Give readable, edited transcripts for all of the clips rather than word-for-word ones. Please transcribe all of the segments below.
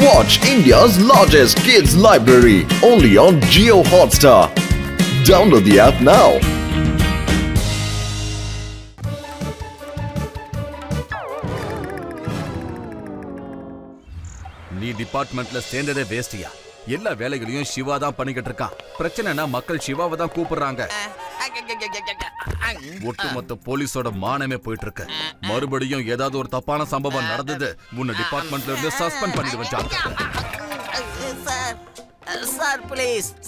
Watch India's largest kids library only on Jio Hotstar. Download the app now. நீ டிபார்ட்மெண்ட்ல சேர்ந்ததே வேஸ்டியா? எல்லா வேலைகளையும் சிவா தான் பண்ணிக்கிட்டு இருக்கான். பிரச்சனைனா மக்கள் சிவாவை தான் கூப்பிடுறாங்க. ஒட்டுமொத்த போலீஸோட மானமே போயிட்டு இருக்கு. மறுபடியும் ஏதாவது ஒரு தப்பான சம்பவம் நடந்தது, உன்னை டிபார்ட்மெண்ட்ல இருந்து சஸ்பெண்ட் பண்ணிடுவேன்.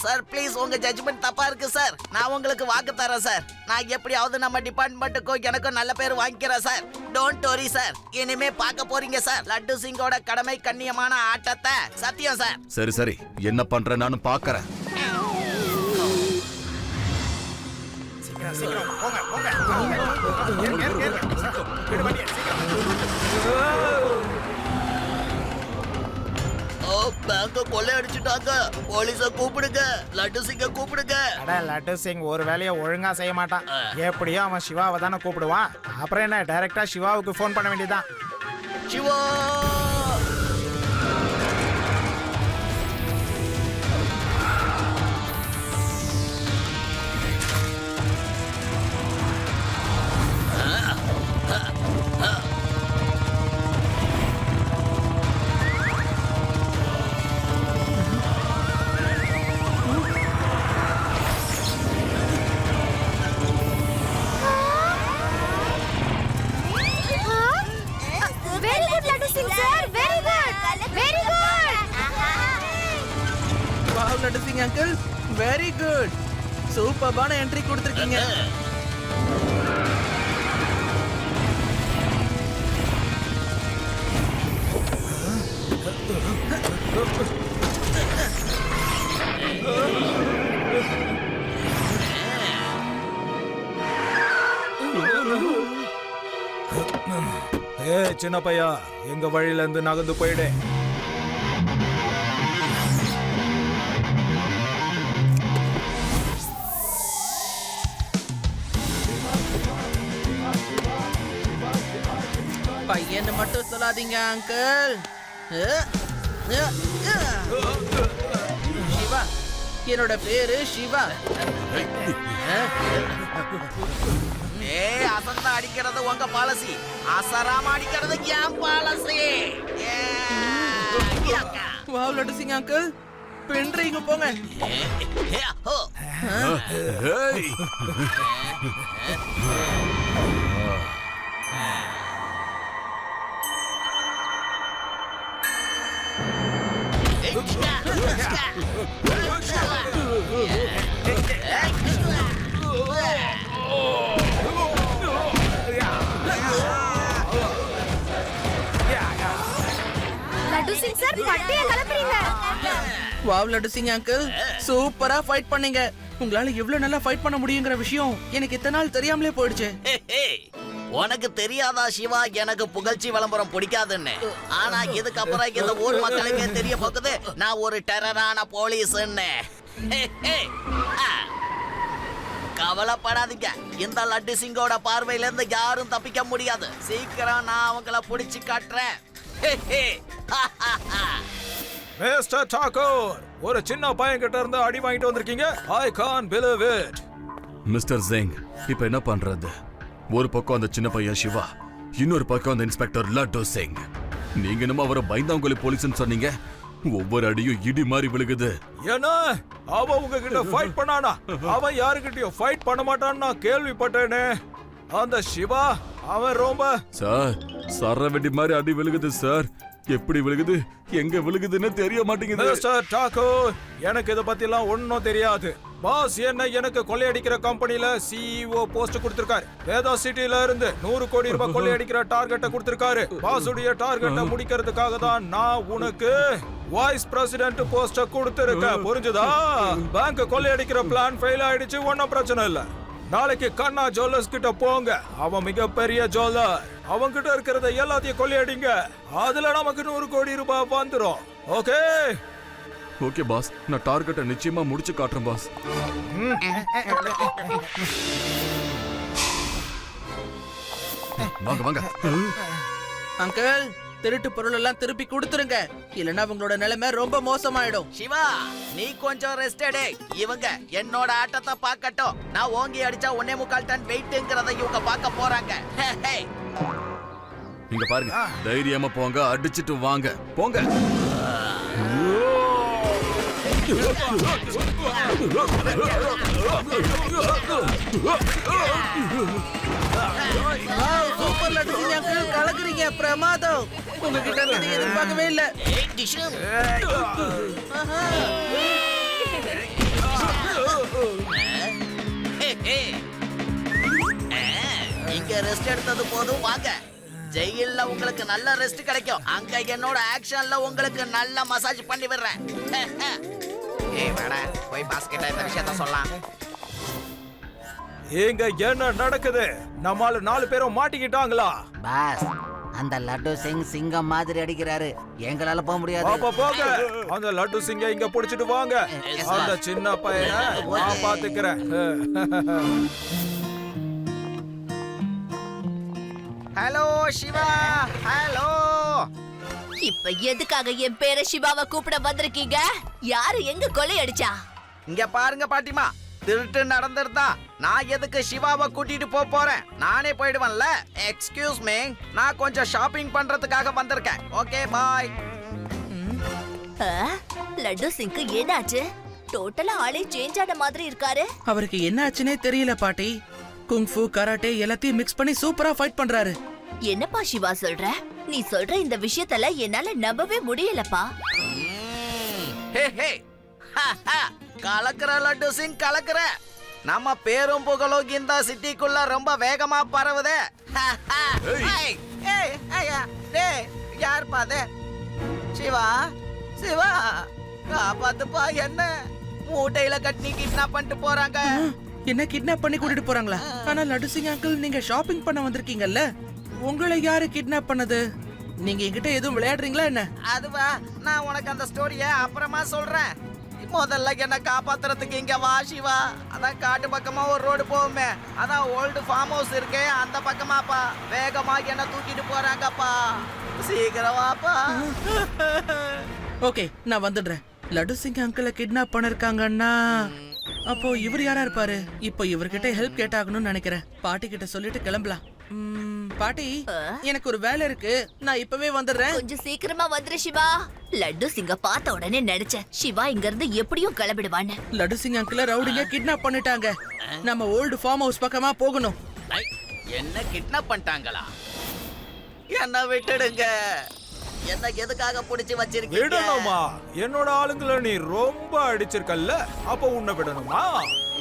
சார் ப்ளீஸ் உங்க ஜட்ஜ்மெண்ட் தப்பா இருக்கு சார். நான் உங்களுக்கு வாக்கு தரேன் சார். நான் எப்படியாவது நம்ம டிபார்ட்மெண்ட்டுக்கும் எனக்கும் நல்ல பேர் வாங்கிக்கிறேன் சார். Don't worry sir. இனிமே பார்க்க போறீங்க சார் லட்டு சிங்கோட கடமை கண்ணியமான ஆட்டத்தை. சத்தியம் சார். சரி சரி, என்ன பண்ற நானும் பாக்குறேன். பேங்க கொள்ளை அடிச்சுட்டாங்க. போலீஸ கூப்பிடுங்க, லட்டு சிங்க கூப்பிடுங்க. லட்டு சிங் ஒரு வேலையை ஒழுங்கா செய்ய மாட்டான். எப்படியும் அவன் சிவாவை தானே கூப்பிடுவான். அப்புறம் என்ன, டைரக்டா சிவாவுக்கு ஃபோன் பண்ண வேண்டியதான். Siva Laddu Singh uncle, very good. சூப்பரான என்ட்ரி கொடுத்திருக்கீங்க. சின்ன பையா, எங்க வழியில இருந்து நகர்ந்து போயிடு. பையன்னு மட்டும் சொல்லாதீங்க அங்கிள். சிவா, என்னோட பேரு சிவா. அசந்தா அடிக்கிறது உங்க பாலசி, அசராம அடிக்கிறது என் palsy. Wow laddu Singh uncle, பின்றீங்க போங்க. லட்டு சிங் சார், பட்டியை கலப்புறீங்க. வாவ் லட்டு சிங் அங்கிள், சூப்பரா ஃபைட் பண்ணீங்க. உங்களால எவ்வளவு நல்லா ஃபைட் பண்ண முடியுங்கிற விஷயம் எனக்கு இத்தனை நாள் தெரியாமலே போயிடுச்சு. உனக்கு தெரியாதா சிவா, எனக்கு புகழ்ச்சி விளம்பரம் பிடிக்காதுன்னு. ஆனா இதுக்கப்புறம் இந்த ஊர் மக்களுக்கே தெரிய போகுது நான் ஒரு டெரரான போலீஸ்ன்னு. கவலைப்படாதீங்க, இந்த லட்டு சிங்கோட பார்வையில இருந்து யாரும் தப்பிக்க முடியாது. சீக்கிரம் நான் அவங்கள புடிச்சு காட்டுறேன். மிஸ்டர் டாக்கூர், ஒரு சின்ன பையன் கிட்ட இருந்து அடி வாங்கிட்டு வந்திருக்கீங்க. I can't believe it. Mister Singh, இப்ப என்ன பண்றது? ஒரு பக்கம் அந்த சின்ன பையன் சிவா, இன்னொரு பக்கம் அந்த இன்ஸ்பெக்டர் லட்டு சிங். நீங்க என்னமோ அவரை பயந்தாங்கோலி போலீஸ்னு சொன்னீங்க. ஒவ்வொரு அடியும் இடி மாதிரி விழுகுது. ஏன்னா அவன் உங்ககிட்ட ஃபைட் பண்ணானா? அவன் யாருக்கிட்டயும் ஃபைட் பண்ண மாட்டான்னு நான் கேள்விப்பட்டேனே. அந்த சிவா அவன் ரொம்ப சார், சர வெடி மாதிரி அடி விழுகுது சார். எப்படி விழுகுது, எங்க விழுகுதுன்னு தெரிய மாட்டேங்குது. மிஸ்டர் டாக்கூர், எனக்கு இத பத்தி எல்லாம் ஒன்னும் தெரியாது. பாஸ் என்ன எனக்கு கொள்ளையடிக்கிற கம்பெனில சிஇஓ போஸ்ட் கொடுத்திருக்காரு. வேதா சிட்டில இருந்து 100 கோடி ரூபாய் கொள்ளையடிக்கிற டார்கெட்டை கொடுத்திருக்காரு. பாஸுடைய டார்கெட்டை முடிக்கிறதுக்காக தான் நான் உனக்கு வைஸ் பிரசிடென்ட் போஸ்ட கொடுத்திருக்கேன். புரிஞ்சுதா? பேங்க் கொள்ளையடிக்கிற பிளான் ஃபெயில் ஆயிடுச்சு, ஒன்னும் பிரச்சனை இல்ல. நாளைக்கு கண்ணா ஜுவல்லர்ஸ் கிட்ட போங்க. அவன் மிகப்பெரிய ஜுவல்லர். அவங்க கிட்ட இருக்கிறத எல்லாத்தையும் கொள்ளையடிங்க. அதுல நமக்கு 100 கோடி ரூபாய் வந்துரும். ஓகே ஓகே பாஸ், நான் டார்கெட்டை நிச்சயமா முடிச்சு காட்டுறேன் பாஸ். வாங்க வாங்க. அங்கிள், திருட்டு பொருள் எல்லாம் திருப்பி கொடுத்துருங்க, இல்லனா உங்களோட நிலைமை ரொம்ப மோசமாயிடும். சிவா நீ கொஞ்சம் ரெஸ்ட் எடு. இவங்க என்னோட ஆட்டத்தை பார்க்கட்டும். நான் ஓங்கி அடிச்சா 1.25 டன் வெயிட்ங்கிறத இவங்க பார்க்க போறாங்க. ஹே, ஹே. இங்க பாருங்க, தைரியமா போங்க, அடிச்சிட்டு வாங்க, போங்க. சூப்பர் லட்டு சிங் அங்கிள், கலக்குறீங்க, பிரமாதம். உங்ககிட்ட இருந்து எதிர்பார்க்கவே இல்ல. ஏய், டிஷும். ஹே, ஹே. இங்க ரெஸ்ட் எடுத்தது போதும், வாங்க. ஜெயில்ல உங்களுக்கு நல்ல ரெஸ்ட் கிடைக்கும். அங்க என்னோட ஆக்ஷன்ல உங்களுக்கு நல்ல மசாஜ் பண்ணி விடுறேன். ஏய் வாடா, போய் பாஸ் கிட்ட இந்த விஷயத்த சொல்லலாம். இங்க என்ன நடக்குது? நம்மால 4 பேரும் மாட்டிக்கிட்டாங்களா? பாஸ், அந்த லட்டு சிங் சிங்கம் மாதிரி அடிக்கிறாரு. எங்களால போக முடியாது. அப்ப போங்க, அந்த லட்டு சிங்க இங்க புடிச்சிட்டு வாங்க. அந்த சின்ன பையனை நான் பாத்துக்கிறேன். Hello Siva, hello. இப்ப எதுக்காக என் பேரை சிவாவை கூப்பிட வந்திருக்கீங்க? யாரு எங்க கொள்ளையடிச்சா? இங்க பாருங்க பாட்டிமா, திருட்டு நடந்துருந்தா நான் எதுக்கு சிவாவை கூட்டிட்டு போறேன்? நானே போயிடுவேன்ல. எக்ஸ்கியூஸ் மீ, நான் கொஞ்சம் ஷாப்பிங் பண்றதுக்காக வந்திருக்கேன். Okay bye. லட்டு சிங்க்கு ஏதாச்சு? டோட்டலா ஆளே சேஞ்ச் ஆன மாதிரி இருக்காரு. அவருக்கு என்ன ஆச்சுனே தெரியல பாட்டி. குங்ஃபு, கராட்டே எல்லாத்தையும் மிக்ஸ் பண்ணி சூப்பரா ஃபைட் பண்றாரு. என்னப்பா சிவா சொல்ற? நீ சொல்ற இந்த விஷயத்துல என்னால நம்பவே முடியலப்பா. ஹே ஹே, கலக்குற லட்டு சிங், கலக்குற. நம்ம பேரும் புகழும் இந்த சிட்டிக்குள்ள ரொம்ப வேகமா பரவுதே. ஏய், ஏய், ஐயா, டேய், யார் பாது? சிவா, சிவா, காப்பாத்துப்பா. என்ன மூட்டையில கட்டி கிட்னாப் பண்ணிட்டு போறாங்க. என்ன கிட்னாப் பண்ணி கூட்டிட்டு போறாங்களா? ஆனா லட்டு சிங் அங்கிள், நீங்க ஷாப்பிங் பண்ண வந்திருக்கீங்கல்ல, உங்களை யாரு கிட்னாப் பண்ணது? நீங்க என்கிட்ட எதுவும் விளையாடுறீங்களா என்ன? அதுவா, நான் உனக்கு அந்த ஸ்டோரிய அப்புறமா சொல்றேன். முதல்ல என்ன காப்பாத்துறதுக்கு இங்க வா சிவா. அதான் காட்டு பக்கமா ஒரு ரோடு போகுமே, அதான் ஓல்டு ஃபார்ம் ஹவுஸ் இருக்கே, அந்த பக்கமாப்பா. வேகமா என்ன தூக்கிட்டு போறாங்கப்பா. சீக்கிரம் வாப்பா. ஓகே, நான் வந்துடுறேன். லட்டு சிங் அங்கிளை கிட்னாப் பண்ணிருக்காங்கன்னா அப்போ இவர் யாரா இருப்பாரு? இப்போ இவர்கிட்ட ஹெல்ப் கேட்டாகணும்னு நினைக்கிறேன். பாட்டி கிட்ட சொல்லிட்டு கிளம்பலாம். பாட்டி, எனக்கு ஒரு வேலை இருக்கு, நான் இப்பவே வந்துடுறேன். கொஞ்சம் சீக்கிரமா வந்துரு சிவா. லட்டு சிங்க பார்த்த உடனே நினைச்சேன் சிவா இங்க இருந்து எப்படியும் கிளம்பிடுவான்னு. லட்டு சிங் அங்கிள ரவுடிங்க கிட்னாப் பண்ணிட்டாங்க. நம்ம ஓல்டு ஃபார்ம் ஹவுஸ் பக்கமா போகணும். ஐ, என்ன கிட்னாப் பண்ணிட்டாங்களா? என்ன விட்டுடுங்க. என்ன எதுக்காக புடிச்சு வச்சிருக்கீங்க? விடணுமா? என்னோட ஆளுங்களை நீ ரொம்ப அடிச்சிருக்கல்ல, அப்ப உன்னை விடணுமா?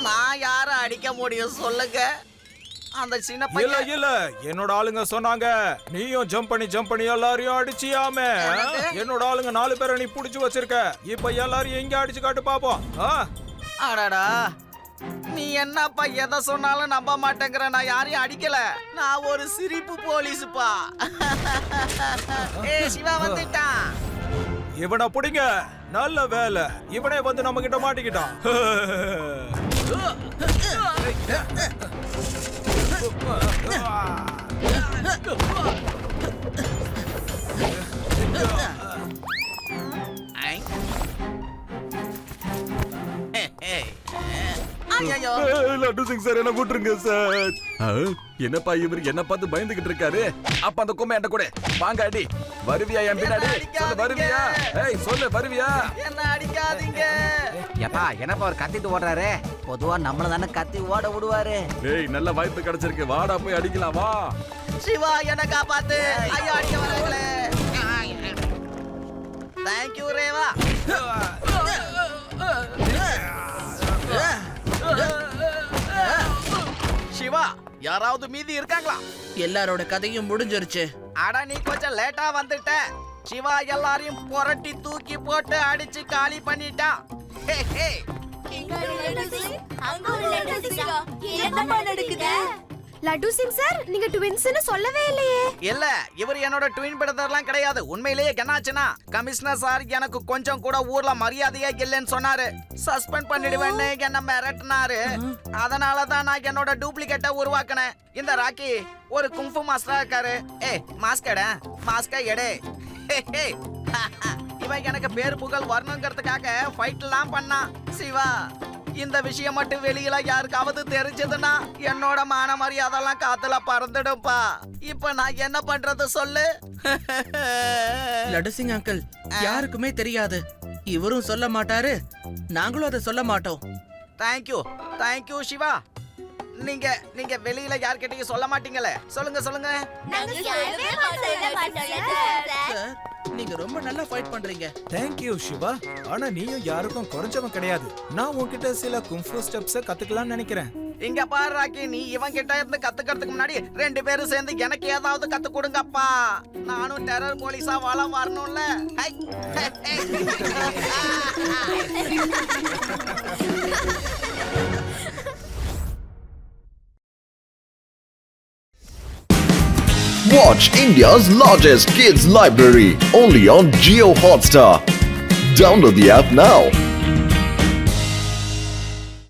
நான் யார அடிக்க முடியும் சொல்லுங்க? அந்த சின்ன இல்ல பையன். இல்ல, என்னோட ஆளுங்க சொன்னாங்க நீயும் ஜம்ப் பண்ணி எல்லாரையும் அடிச்சியாமே. என்னோட ஆளுங்க 4 பேரை நீ புடிச்சு வச்சிருக்க. இப்ப எல்லாரையும் எங்க அடிச்சு காட்டு பாப்போம். அடடா, நீ என்னப்பா எதை சொன்னாலும் நம்ப மாட்டேங்கிற. நான் யாரையும் அடிக்கல, நான் ஒரு சிரிப்பு போலீஸ்ப்பா. ஏய் சிவா வந்துட்டான். இவனை புடிங்க. நல்ல வேலை, இவனே வந்து நம்ம கிட்ட மாட்டிக்கிட்டான். ஐயோ, லட்டு சிங் சார், என்ன கூட்டுருங்க சார். என்னப்பா இவரு என்ன பார்த்து பயந்துகிட்டு இருக்காரு? அப்ப அந்த கொம்பை என்கிட்ட கூட வாங்க, அடி. வருவியா என் பின்னாடி? சொல்லு, வருவியா? ஏய் சொல்லு, வருவியா? என்ன அடிக்காதீங்க. ஏப்பா, என்னப்பா அவர் கத்திட்டு ஓடுறாரு? பொதுவா நம்மள தானே கத்தி ஓட விடுவாரு. ஏய், நல்ல வாய்ப்பு கிடைச்சிருக்கு, வாடா போய் அடிக்கலாம், வா. சிவா என்ன காப்பாத்து. ஐயோ, அடிக்க வராங்களே. தேங்க்யூ ரேவா. சிவா, யாராவது மீதி இருக்காங்களா? எல்லாரோட கதையும் முடிஞ்சிருச்சு. அட, நீ கொஞ்சம் லேட்டா வந்துட்ட. சிவா எல்லாரையும் புரட்டி தூக்கி போட்டு அடிச்சு காலி பண்ணிட்டான். ஹே ஹே. லட்டு சிங் சார், நீங்க ட்வின்ஸ்னு சொல்லவே இல்லையே. இல்ல, இவர் என்னோட ட்வின் பிரதர்லாம் கிடையாது. உண்மையிலேயே என்னாச்சுன்னா, கமிஷனர் சார் எனக்கு கொஞ்சம் கூட ஊர்ல மரியாதையே இல்லைன்னு சொன்னாரு. சஸ்பெண்ட் பண்ணிடுவேன்னு என்ன மிரட்டினாரு. அதனாலதான் நான் என்னோட டூப்ளிகேட்டை உருவாக்கினேன். இந்த ராக்கி ஒரு குங்ஃபு மாஸ்டரா இருக்காரு. ஏய் மாஸ்கட, மாஸ்கை எடு இவன் எனக்கு பேர் புகழ் வரணுங்கிறதுக்காக ஃபைட் எல்லாம் பண்ணான் சிவா. இந்த விஷயம் மட்டும் வெளியில யாருக்காவது தெரிஞ்சதுன்னா என்னோட மான மரியாதைலாம் காத்துல பறந்துடும்பா. இப்ப நான் என்ன பண்றது சொல்லு? லட்டு சிங் அங்கிள் யாருக்குமே தெரியாது, இவரும் சொல்ல மாட்டாரு, நாங்களும் அதை சொல்ல மாட்டோம். தேங்க்யூ சிவா. நீங்க வெளியில யார்கிட்டயும் சொல்ல மாட்டீங்களே? சொல்லுங்க. சார், நீங்க ரொம்ப நல்லா ஃபைட் பண்றீங்க. தேங்க்யூ சிவா. ஆனா நீயும் யாருக்கும் குறைஞ்சவன் கிடையாது. நான் உன்கிட்ட சில கும்ஃபு ஸ்டெப்ஸ கத்துக்கலாம்னு நினைக்கிறேன். இங்க பாரு ராக்கி, நீ இவன் கிட்ட இருந்து கத்துக்கிறதுக்கு முன்னாடி 2 பேரும் சேர்ந்து எனக்கு ஏதாவது கத்து கொடுங்கப்பா. நானும் டெரர் போலீஸா வரணும்ல. High. Watch India's largest kids library only on Geo Hotstar. Download the app now.